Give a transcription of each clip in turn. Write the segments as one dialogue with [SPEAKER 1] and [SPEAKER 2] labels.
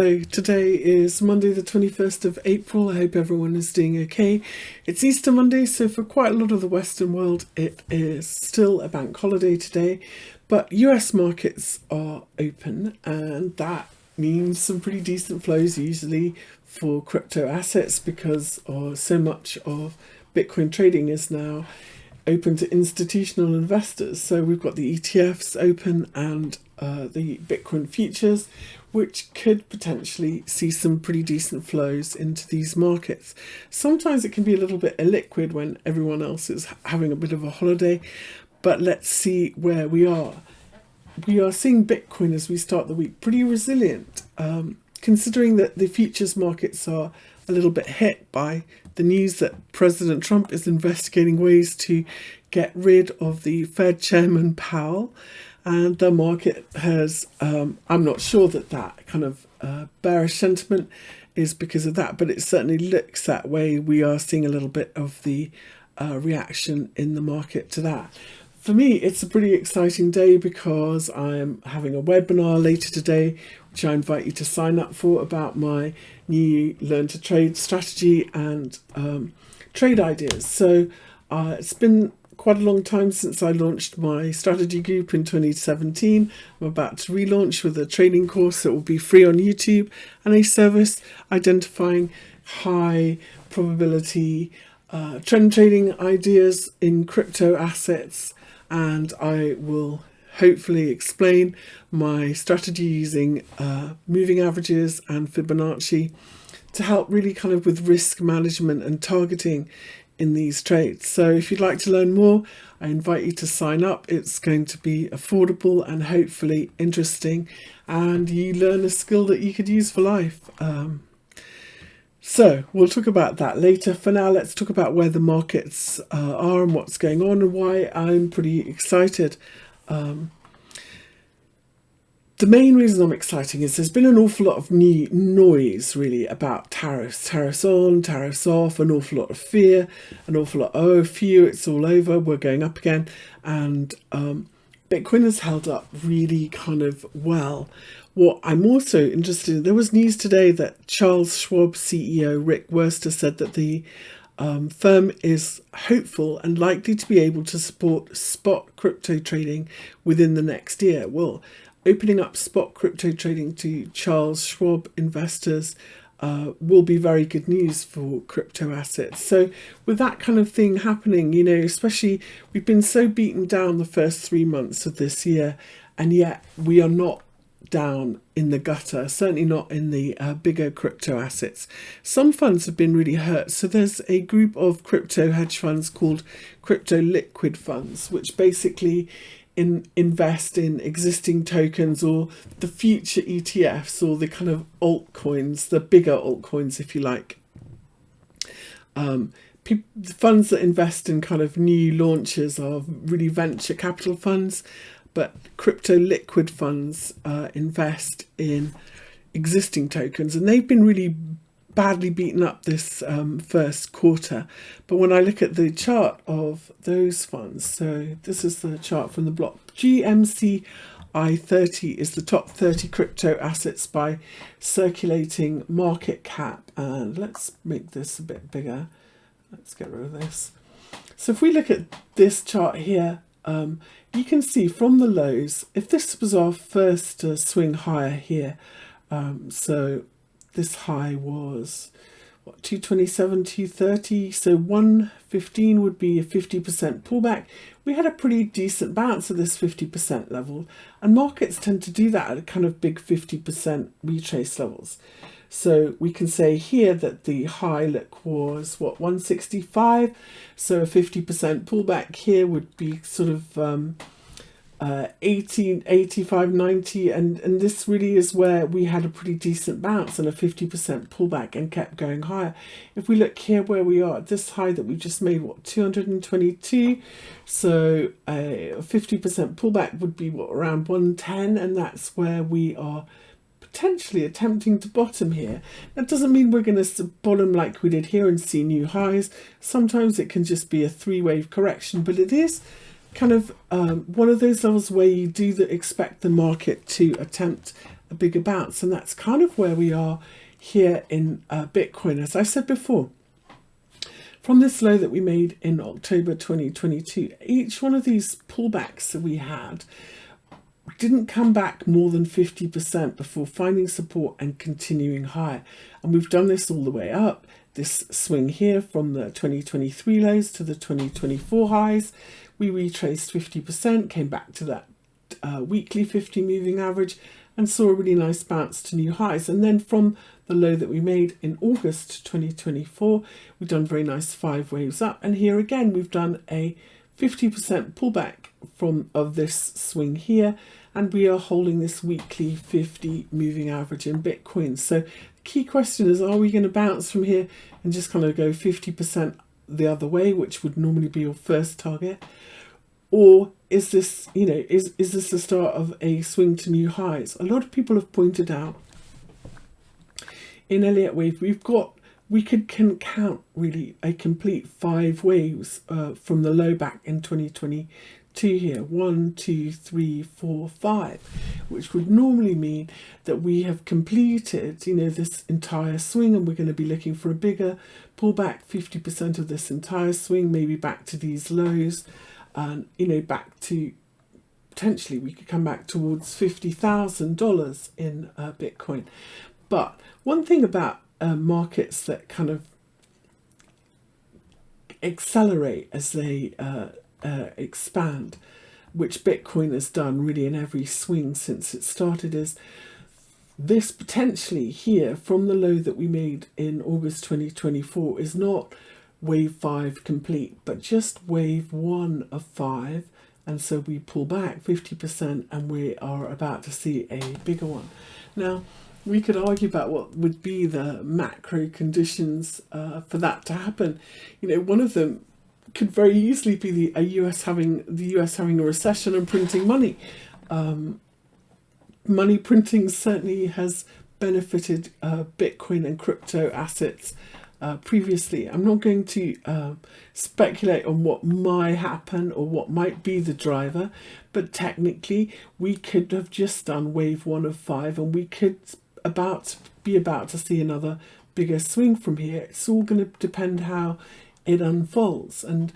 [SPEAKER 1] So today is Monday the 21st of April. I hope everyone is doing okay. It's Easter Monday, so for quite a lot of the Western world it is still a bank holiday today, but US markets are open and that means some pretty decent flows usually for crypto assets because so much of Bitcoin trading is now open to institutional investors. So we've got the ETFs open and the Bitcoin futures, which could potentially see some pretty decent flows into these markets. Sometimes it can be a little bit illiquid when everyone else is having a bit of a holiday, but let's see where we are. We are seeing Bitcoin as we start the week pretty resilient, considering that the futures markets are a little bit hit by the news that President Trump is investigating ways to get rid of the Fed Chairman Powell. And the market has, I'm not sure that kind of bearish sentiment is because of that, but it certainly looks that way. We are seeing a little bit of the reaction in the market to that. For me, it's a pretty exciting day because I'm having a webinar later today, which I invite you to sign up for, about my new Learn to Trade strategy and trade ideas. So it's been quite a long time since I launched my strategy group in 2017. I'm about to relaunch with a training course that will be free on YouTube and a service identifying high probability trend trading ideas in crypto assets. And I will hopefully explain my strategy using moving averages and Fibonacci to help really kind of with risk management and targeting in these trades. So if you'd like to learn more, I invite you to sign up. It's going to be affordable and hopefully interesting, and you learn a skill that you could use for life. So we'll talk about that later. For now, let's talk about where the markets are and what's going on and why I'm pretty excited. The main reason I'm excited is there's been an awful lot of new noise really about tariffs on, tariffs off, an awful lot of fear, an awful lot, oh, phew, it's all over, we're going up again. And Bitcoin has held up really kind of well. What I'm also interested in, there was news today that Charles Schwab CEO Rick Wurster said that the firm is hopeful and likely to be able to support spot crypto trading within the next year. Well, opening up spot crypto trading to Charles Schwab investors will be very good news for crypto assets. So with that kind of thing happening, you know, especially we've been so beaten down the first 3 months of this year, and yet we are not down in the gutter, certainly not in the bigger crypto assets. Some funds have been really hurt. So there's a group of crypto hedge funds called crypto liquid funds, which basically invest in existing tokens or the future ETFs or the kind of altcoins, the bigger altcoins, if you like. Funds that invest in kind of new launches are really venture capital funds, but crypto liquid funds invest in existing tokens, and they've been really badly beaten up this first quarter. But when I look at the chart of those funds, so this is the chart from the block, GMCI 30 is the top 30 crypto assets by circulating market cap. And let's make this a bit bigger. Let's get rid of this. So if we look at this chart here, you can see from the lows, if this was our first swing higher here, so this high was what, 227, 230, so 115 would be a 50% pullback. We had a pretty decent bounce at this 50% level, and markets tend to do that at kind of big 50% retrace levels. So we can say here that the high look was what, 165, so a 50% pullback here would be sort of 80, 85, 90, and this really is where we had a pretty decent bounce and a 50% pullback and kept going higher. If we look here where we are at this high that we just made, what, 222, so a 50% pullback would be what, around 110, and that's where we are potentially attempting to bottom here. That doesn't mean we're going to bottom like we did here and see new highs. Sometimes it can just be a three-wave correction, but it is kind of one of those levels where you do expect the market to attempt a bigger bounce. And that's kind of where we are here in Bitcoin. As I said before, from this low that we made in October 2022, each one of these pullbacks that we had didn't come back more than 50% before finding support and continuing higher. And we've done this all the way up. This swing here from the 2023 lows to the 2024 highs, we retraced 50%, came back to that weekly 50 moving average and saw a really nice bounce to new highs. And then from the low that we made in August 2024, we've done very nice 5 waves up. And here again, we've done a 50% pullback of this swing here, and we are holding this weekly 50 moving average in Bitcoin. So the key question is, are we going to bounce from here and just kind of go 50% the other way, which would normally be your first target? Or is this, is this the start of a swing to new highs? A lot of people have pointed out in Elliott Wave, we can count really a complete 5 waves from the low back in 2022 here, 1, 2, 3, 4, 5, which would normally mean that we have completed, this entire swing, and we're going to be looking for a bigger pullback, 50% of this entire swing, maybe back to these lows, and back to potentially we could come back towards $50,000 in Bitcoin. But one thing about markets that kind of accelerate as they expand, which Bitcoin has done really in every swing since it started, is this potentially here from the low that we made in August 2024 is not wave 5 complete, but just wave 1 of 5. And so we pull back 50% and we are about to see a bigger one. Now, we could argue about what would be the macro conditions for that to happen. One of them could very easily be the US having a recession and printing money. Money printing certainly has benefited Bitcoin and crypto assets previously. I'm not going to speculate on what might happen or what might be the driver, but technically we could have just done wave 1 of 5 and we could be about to see another bigger swing from here. It's all going to depend how it unfolds, and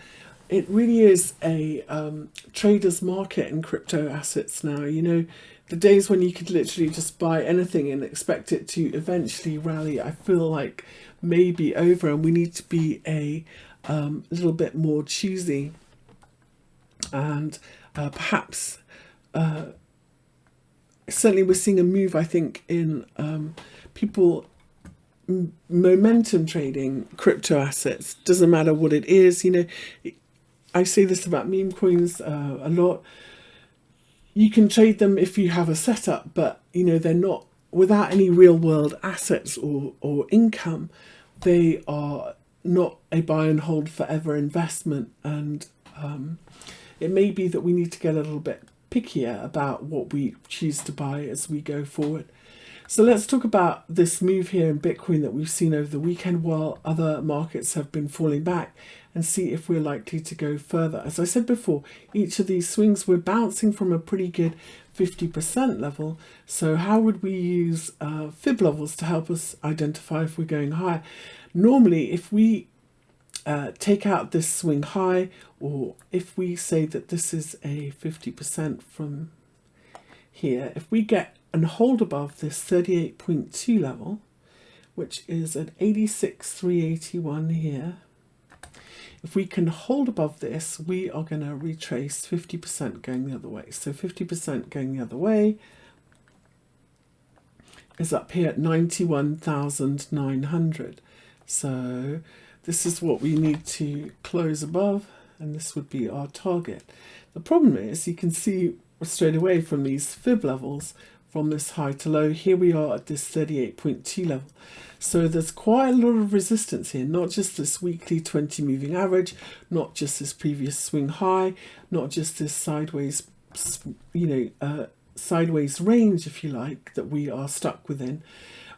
[SPEAKER 1] it really is a trader's market in crypto assets now. The days when you could literally just buy anything and expect it to eventually rally, I feel like maybe over, and we need to be a little bit more choosy and perhaps certainly we're seeing a move, I think, in people momentum trading crypto assets. Doesn't matter what it is. I say this about meme coins a lot. You can trade them if you have a setup, but they're not, without any real world assets or income, they are not a buy and hold forever investment. And it may be that we need to get a little bit pickier about what we choose to buy as we go forward. So let's talk about this move here in Bitcoin that we've seen over the weekend while other markets have been falling back, and see if we're likely to go further. As I said before, each of these swings we're bouncing from a pretty good 50% level. So how would we use fib levels to help us identify if we're going higher? Normally, if we take out this swing high, or if we say that this is a 50% from here, if we get and hold above this 38.2 level, which is at 86,381 here, if we can hold above this, we are going to retrace 50% going the other way. So 50% going the other way is up here at 91,900. So this is what we need to close above, and this would be our target. The problem is, you can see straight away from these fib levels, from this high to low, here we are at this 38.2 level. So there's quite a lot of resistance here, not just this weekly 20 moving average, not just this previous swing high, not just this sideways, sideways range, if you like, that we are stuck within.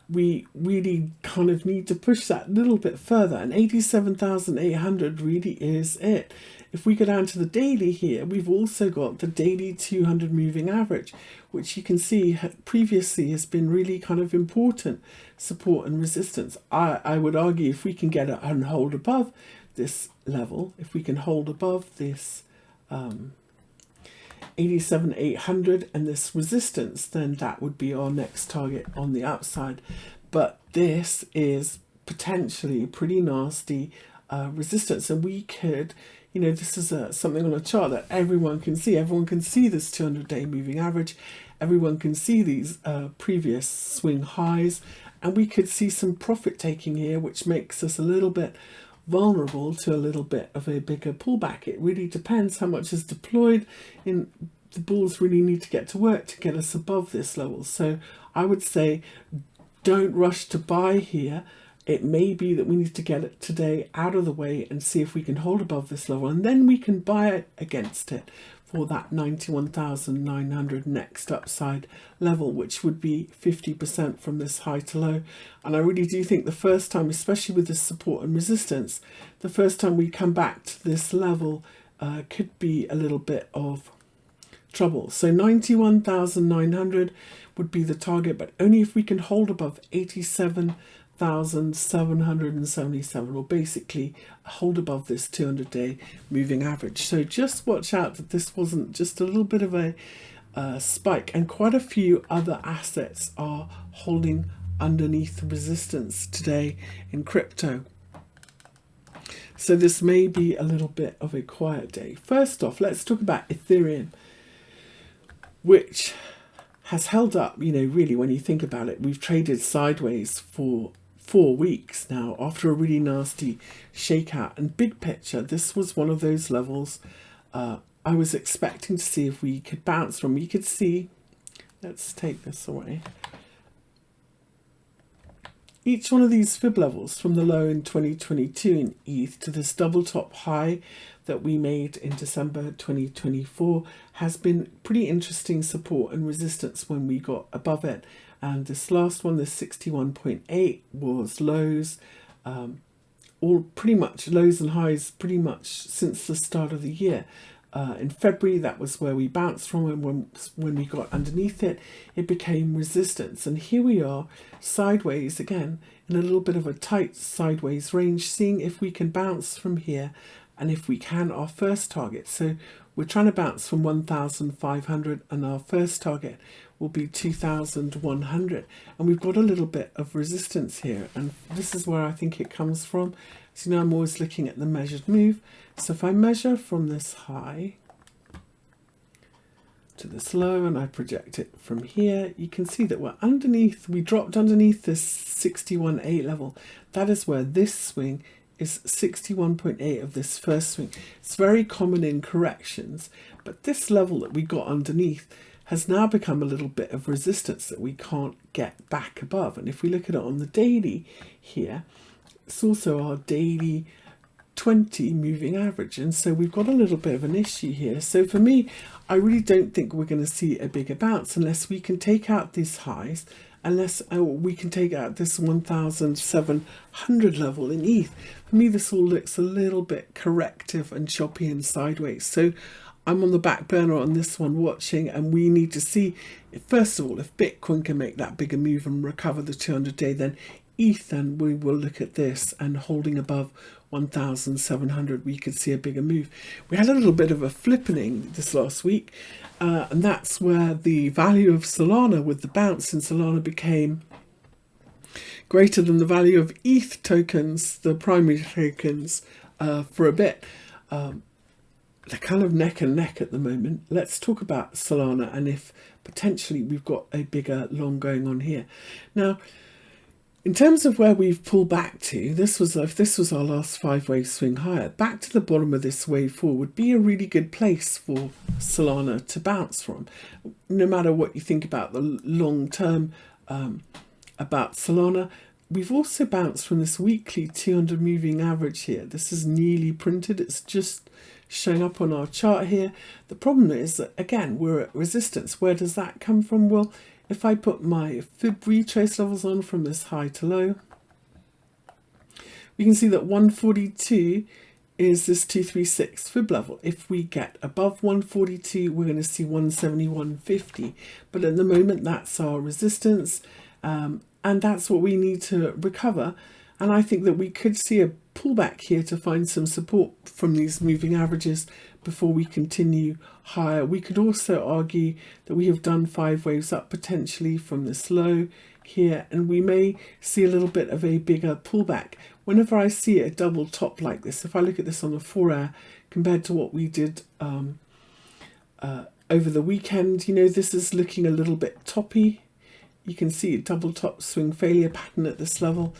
[SPEAKER 1] We really kind of need to push that a little bit further, and 87,800 really is it. If we go down to the daily here, we've also got the daily 200 moving average, which you can see previously has been really kind of important support and resistance. I would argue if we can get it and hold above this level, if we can hold above this 87,800 and this resistance, then that would be our next target on the upside. But this is potentially pretty nasty resistance, and we could, you know, this is something on a chart that everyone can see. Everyone can see this 200-day moving average. Everyone can see these previous swing highs, and we could see some profit taking here, which makes us a little bit vulnerable to a little bit of a bigger pullback. It really depends how much is deployed. In the bulls really need to get to work to get us above this level. So I would say don't rush to buy here. It may be that we need to get it today out of the way and see if we can hold above this level, and then we can buy it against it for that 91,900 next upside level, which would be 50% from this high to low. And I really do think the first time, especially with this support and resistance, the first time we come back to this level could be a little bit of trouble. So 91,900 would be the target, but only if we can hold above 87,777, or basically hold above this 200-day moving average. So just watch out that this wasn't just a little bit of a spike, and quite a few other assets are holding underneath resistance today in crypto. So this may be a little bit of a quiet day. First off, let's talk about Ethereum, which has held up, you know, really when you think about it. We've traded sideways for 4 weeks now after a really nasty shakeout, and big picture, this was one of those levels I was expecting to see if we could bounce from. You could see, let's take this away, each one of these fib levels from the low in 2022 in ETH to this double top high that we made in December 2024 has been pretty interesting support and resistance when we got above it. And this last one, this 61.8, was lows, all pretty much lows and highs pretty much since the start of the year. In February, that was where we bounced from, and when we got underneath it, it became resistance. And here we are, sideways again, in a little bit of a tight sideways range, seeing if we can bounce from here, and if we can, our first target. So we're trying to bounce from 1,500, and our first target will be 2,100. And we've got a little bit of resistance here, and this is where I think it comes from. So now I'm always looking at the measured move. So if I measure from this high to this low and I project it from here, you can see that we're underneath, we dropped underneath this 61.8 level. That is where this swing is 61.8 of this first swing. It's very common in corrections, but this level that we got underneath has now become a little bit of resistance that we can't get back above. And if we look at it on the daily here, it's also our daily 20 moving average, and so we've got a little bit of an issue here. So for me, I really don't think we're going to see a bigger bounce unless we can take out these highs, unless we can take out this 1,700 level in ETH. For me, this all looks a little bit corrective and choppy and sideways. So I'm on the back burner on this one watching, and we need to see, first of all, if Bitcoin can make that bigger move and recover the 200-day, then ETH, then we will look at this, and holding above 1,700 we could see a bigger move. We had a little bit of a flippening this last week, and that's where the value of Solana, with the bounce in Solana, became greater than the value of ETH tokens, the primary tokens, for a bit. They're kind of neck and neck at the moment. Let's talk about Solana and if potentially we've got a bigger long going on here. Now, in terms of where we've pulled back to, if this was our last 5-wave swing higher, back to the bottom of this wave 4 would be a really good place for Solana to bounce from. No matter what you think about the long term about Solana, we've also bounced from this weekly 200 moving average here. This is nearly printed. It's just showing up on our chart here. The problem is that, again, we're at resistance. Where does that come from? Well, if I put my fib retrace levels on from this high to low, we can see that 142 is this 236 fib level. If we get above 142, we're going to see 171.50. But at the moment, that's our resistance, and that's what we need to recover. And I think that we could see a pullback here to find some support from these moving averages before we continue higher. We could also argue that we have done 5 waves up potentially from this low here, and we may see a little bit of a bigger pullback. Whenever I see a double top like this, if I look at this on the 4-hour compared to what we did over the weekend, you know, this is looking a little bit toppy. You can see a double top swing failure pattern at this level.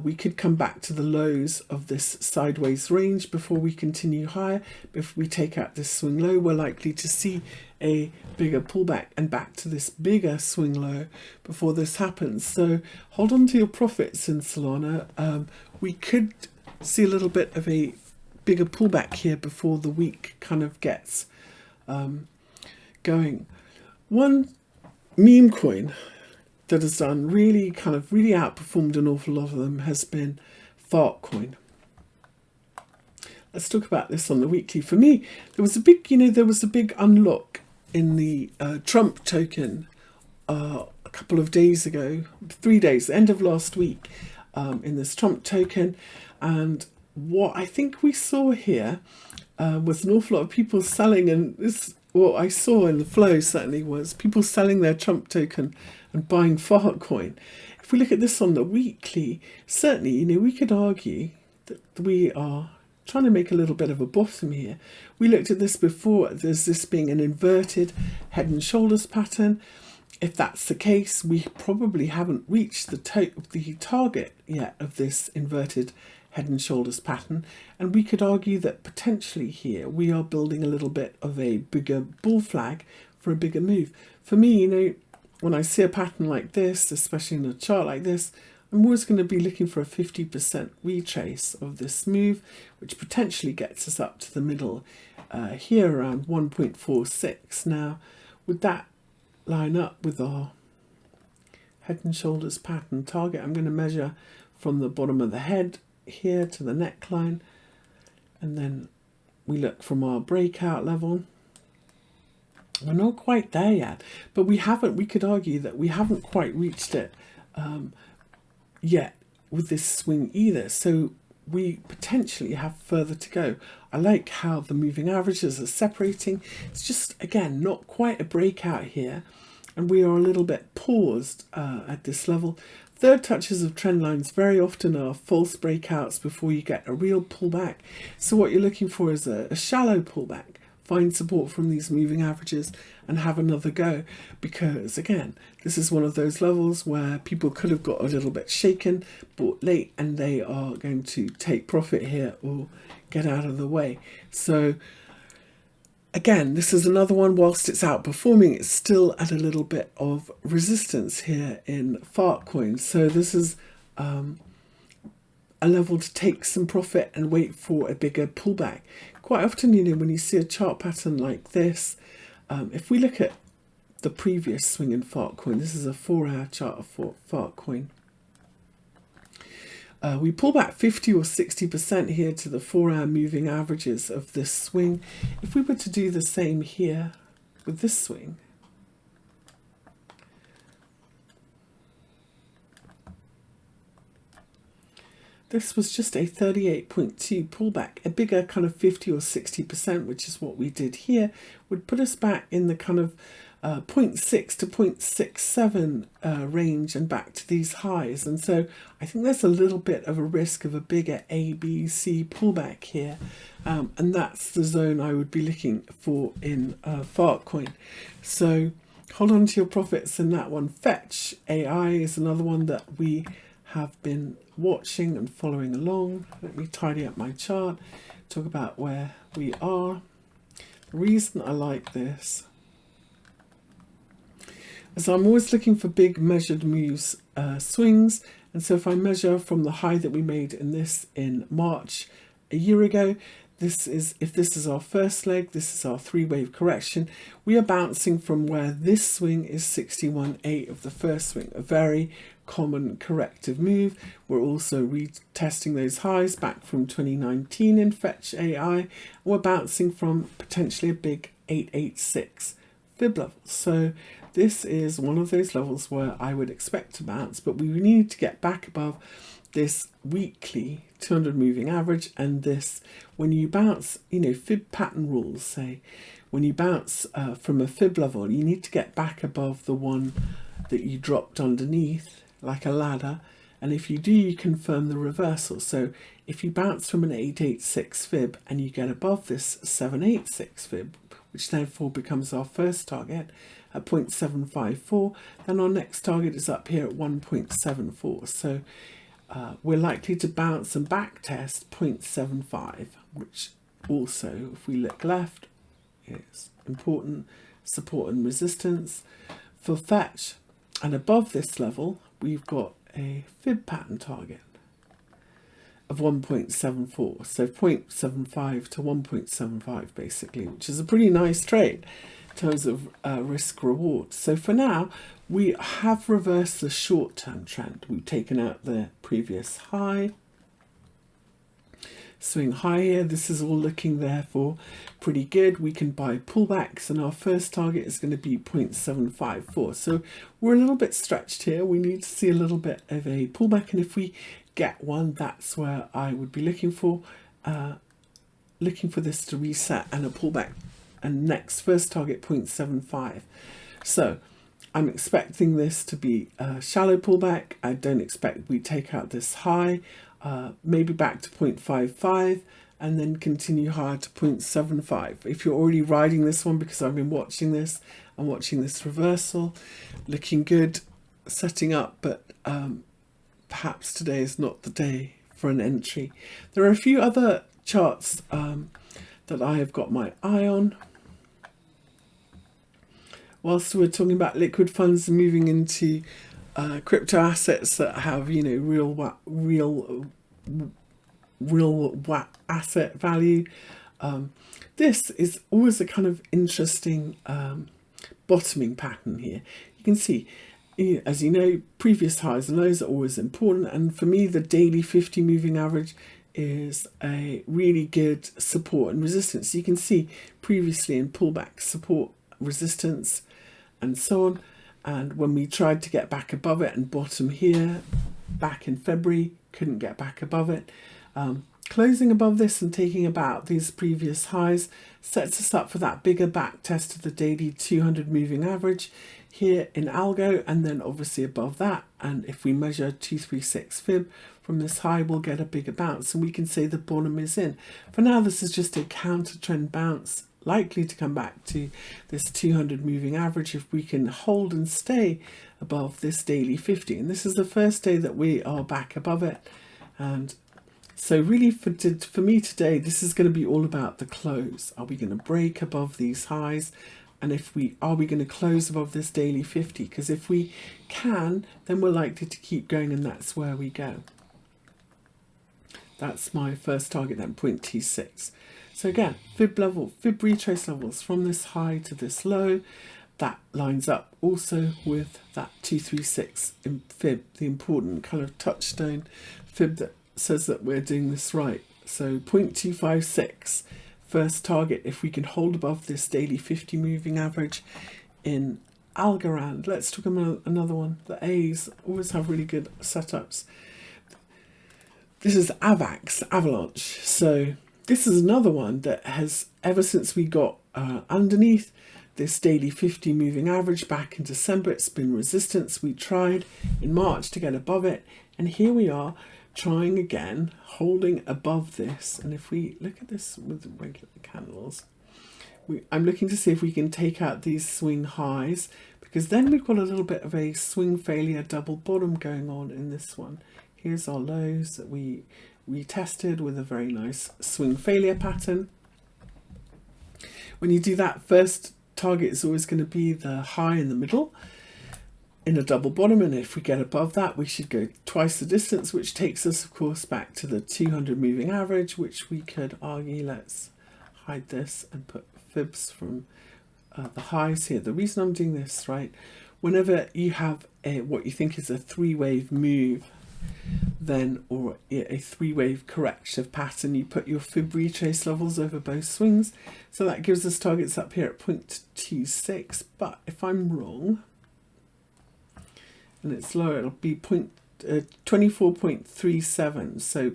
[SPEAKER 1] We could come back to the lows of this sideways range before we continue higher. If we take out this swing low, we're likely to see a bigger pullback and back to this bigger swing low before this happens. So hold on to your profits in Solana. We could see a little bit of a bigger pullback here before the week kind of gets going. One meme coin that has done really outperformed an awful lot of them has been Fartcoin. Let's talk about this on the weekly. For me, there was a big unlock in the Trump token a couple of days ago, 3 days, end of last week, in this Trump token. And what I think we saw here was an awful lot of people selling, and this, what I saw in the flow certainly was people selling their Trump token and buying Fartcoin. If we look at this on the weekly, certainly, you know, we could argue that we are trying to make a little bit of a bottom here. We looked at this before, there's this being an inverted head and shoulders pattern. If that's the case, we probably haven't reached the target yet of this inverted head and shoulders pattern, and we could argue that potentially here we are building a little bit of a bigger bull flag for a bigger move. For me, you know, when I see a pattern like this, especially in a chart like this, I'm always going to be looking for a 50% retrace of this move, which potentially gets us up to the middle here around 1.46. Now, would that line up with our head and shoulders pattern target? I'm going to measure from the bottom of the head here to the neckline, and then we look from our breakout level. We're not quite there yet, but we could argue that we haven't quite reached it yet with this swing either, so we potentially have further to go. I like how the moving averages are separating. It's just, again, not quite a breakout here, and we are a little bit paused at this level. Third touches of trend lines very often are false breakouts before you get a real pullback. So what you're looking for is a shallow pullback. Find support from these moving averages and have another go, because again, this is one of those levels where people could have got a little bit shaken, bought late, and they are going to take profit here or get out of the way. So again, this is another one, whilst it's outperforming, it's still at a little bit of resistance here in Fartcoin. So this is a level to take some profit and wait for a bigger pullback. Quite often, you know, when you see a chart pattern like this, if we look at the previous swing in Fartcoin, this is a 4-hour chart of Fartcoin. We pull back 50 or 60% here to the 4-hour moving averages of this swing. If we were to do the same here with this swing, this was just a 38.2 pullback. A bigger kind of 50 or 60%, which is what we did here, would put us back in the kind of 0.6 to 0.67 range and back to these highs. And so I think there's a little bit of a risk of a bigger ABC pullback here. And that's the zone I would be looking for in Fartcoin. So hold on to your profits in that one. FetchAI is another one that we have been watching and following along. Let me tidy up my chart, talk about where we are. The reason I like this is I'm always looking for big measured moves, swings, and so if I measure from the high that we made in this in March a year ago, if this is our first leg, this is our 3-wave correction. We are bouncing from where this swing is 61.8 of the first swing, a very, common corrective move. We're also retesting those highs back from 2019 in FetchAI. We're bouncing from potentially a big 886 fib level. So this is one of those levels where I would expect to bounce, but we need to get back above this weekly 200 moving average. And this, when you bounce, fib pattern rules say when you bounce from a fib level, you need to get back above the one that you dropped underneath, like a ladder. And if you do, you confirm the reversal. So if you bounce from an 886 fib and you get above this 786 fib, which therefore becomes our first target at 0.754, then our next target is up here at 1.74. So we're likely to bounce and back test 0.75, which also, if we look left, is important support and resistance for Fetch. And above this level, we've got a fib pattern target of 1.74, so 0.75 to 1.75 basically, which is a pretty nice trade in terms of risk reward. So for now, we have reversed the short-term trend. We've taken out the previous high, swing high here. This is all looking therefore pretty good. We can buy pullbacks, and our first target is going to be 0.754. So we're a little bit stretched here. We need to see a little bit of a pullback, and if we get one, that's where I would be looking for this to reset and a pullback, and next first target 0.75. So I'm expecting this to be a shallow pullback. I don't expect we take out this high, maybe back to 0.55 and then continue higher to 0.75. If you're already riding this one, because I've been watching this, I'm watching this reversal, looking good, setting up, but perhaps today is not the day for an entry. There are a few other charts that I have got my eye on. Whilst we're talking about liquid funds moving into crypto assets that have, real asset value, this is always a kind of interesting bottoming pattern here. You can see, as you know, previous highs and lows are always important, and for me the daily 50 moving average is a really good support and resistance. You can see previously in pullback, support, resistance, and so on. And when we tried to get back above it and bottom here back in February, couldn't get back above it. Closing above this and taking about these previous highs sets us up for that bigger back test of the daily 200 moving average here in Algo, and then obviously above that. And if we measure 236 fib from this high, we'll get a bigger bounce, and we can say the bottom is in. For now, this is just a counter trend bounce, likely to come back to this 200 moving average if we can hold and stay above this daily 50. And this is the first day that we are back above it. And so really for me today, this is going to be all about the close. Are we going to break above these highs? And are we going to close above this daily 50? Because if we can, then we're likely to keep going, and that's where we go. That's my first target then, 0.26. So again, fib retrace levels from this high to this low. That lines up also with that 236 in fib, the important kind of touchstone fib that says that we're doing this right. So 0.256, first target, if we can hold above this daily 50 moving average in Algorand. Let's talk about another one. The A's always have really good setups. This is Avalanche. So this is another one that has, ever since we got underneath this daily 50 moving average back in December, it's been resistance. We tried in March to get above it, and here we are trying again, holding above this. And if we look at this with the regular candles, I'm looking to see if we can take out these swing highs, because then we've got a little bit of a swing failure double bottom going on in this one. Here's our lows that we retested with a very nice swing failure pattern. When you do that, first target is always going to be the high in the middle in a double bottom, and if we get above that, we should go twice the distance, which takes us of course back to the 200 moving average, which we could argue, let's hide this and put fibs from the highs here. The reason I'm doing this, right, whenever you have what you think is a three-wave move, then, or a three-wave corrective pattern, you put your fib retrace levels over both swings. So that gives us targets up here at 0.26, but if I'm wrong and it's lower, it'll be 24.37, so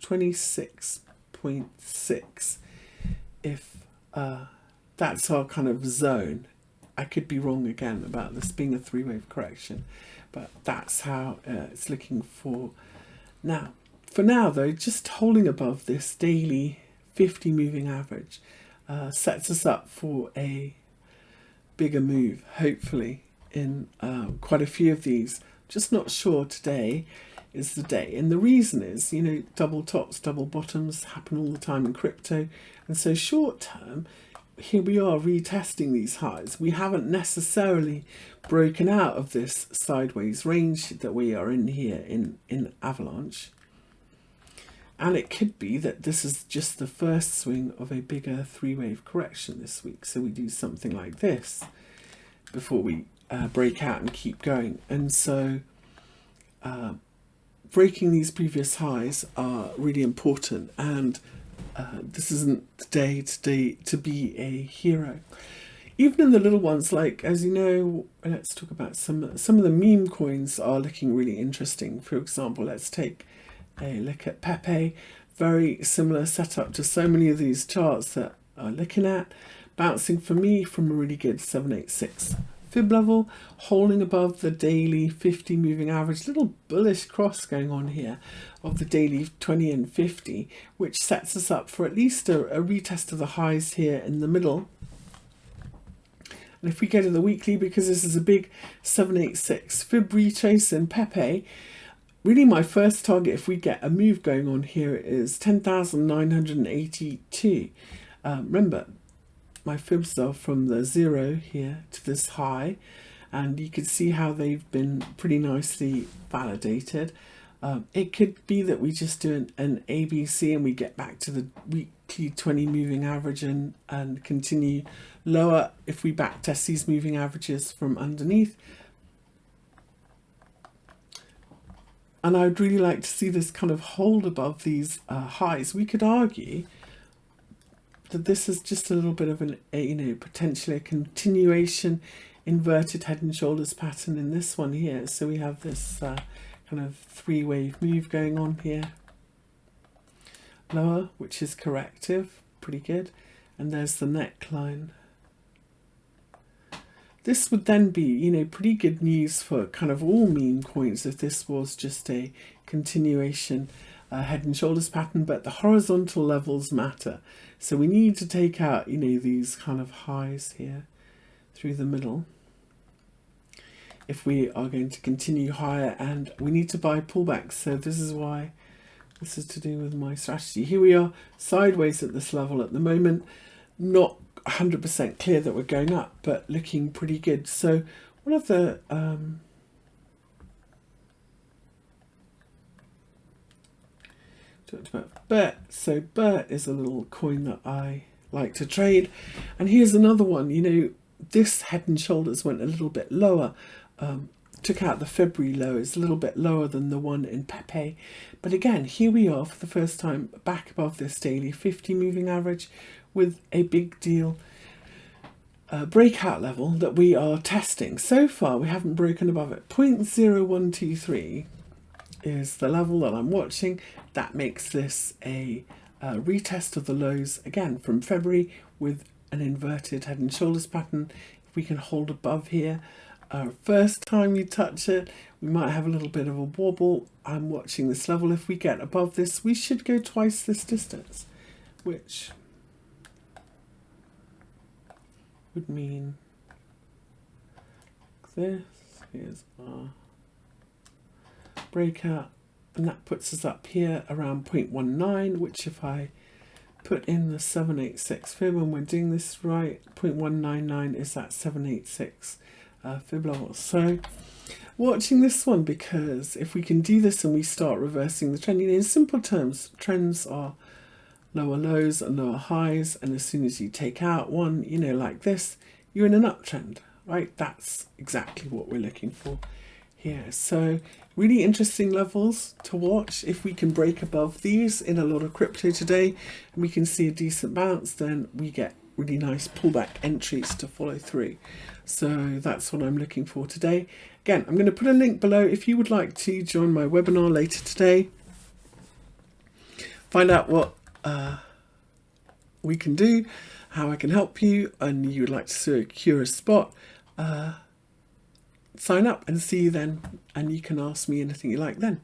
[SPEAKER 1] 26.6 if that's our kind of zone. I could be wrong again about this being a three-wave correction, but that's how it's looking for now. For now though, just holding above this daily 50 moving average sets us up for a bigger move, hopefully, in quite a few of these. Just not sure today is the day, and the reason is, you know, double tops, double bottoms happen all the time in crypto, and so short term, here we are retesting these highs. We haven't necessarily broken out of this sideways range that we are in here in Avalanche, and it could be that this is just the first swing of a bigger three-wave correction this week. So we do something like this before we break out and keep going. And so breaking these previous highs are really important, and this isn't the day today to be a hero. Even in the little ones, like, as you know, let's talk about some of the meme coins are looking really interesting. For example, let's take a look at Pepe. Very similar setup to so many of these charts that I'm looking at. Bouncing for me from a really good 786 fib level, holding above the daily 50 moving average. Little bullish cross going on here of the daily 20 and 50, which sets us up for at least a retest of the highs here in the middle. And if we go to the weekly, because this is a big 786 fib retrace in Pepe, really my first target, if we get a move going on here, is 10,982. Remember, my fibs are from the zero here to this high, and you can see how they've been pretty nicely validated. It could be that we just do an ABC and we get back to the weekly 20 moving average and continue lower if we back test these moving averages from underneath. And I'd really like to see this kind of hold above these highs. We could argue that this is just a little bit of potentially a continuation inverted head and shoulders pattern in this one here. So we have this kind of three-wave move going on here. Lower, which is corrective, pretty good. And there's the neckline. This would then be, pretty good news for kind of all meme coins if this was just a continuation head and shoulders pattern, but the horizontal levels matter. So we need to take out, these kind of highs here through the middle if we are going to continue higher, and we need to buy pullbacks. So this is why this is to do with my strategy. Here we are sideways at this level at the moment, not 100% clear that we're going up, but looking pretty good. So one of the talked about Bert. So Bert is a little coin that I like to trade, and here's another one. This head and shoulders went a little bit lower, took out the February low. It's a little bit lower than the one in Pepe, but again, here we are for the first time back above this daily 50 moving average with a big deal breakout level that we are testing. So far we haven't broken above it. 0.0123 is the level that I'm watching. That makes this a retest of the lows again from February with an inverted head and shoulders pattern. If we can hold above here, first time you touch it, we might have a little bit of a wobble. I'm watching this level. If we get above this, we should go twice this distance, which would mean this. Here's our breakout, and that puts us up here around 0.19, which if I put in the 786 fib, and we're doing this right, 0.199 is that 786 fib level. So watching this one, because if we can do this and we start reversing the trend, in simple terms, trends are lower lows and lower highs, and as soon as you take out one, like this, you're in an uptrend. right? That's exactly what we're looking for here. So really interesting levels to watch. If we can break above these in a lot of crypto today and we can see a decent bounce, then we get really nice pullback entries to follow through. So that's what I'm looking for today. Again, I'm going to put a link below if you would like to join my webinar later today. Find out what we can do, how I can help you, and you would like to secure a spot. Sign up and see you then, and you can ask me anything you like then.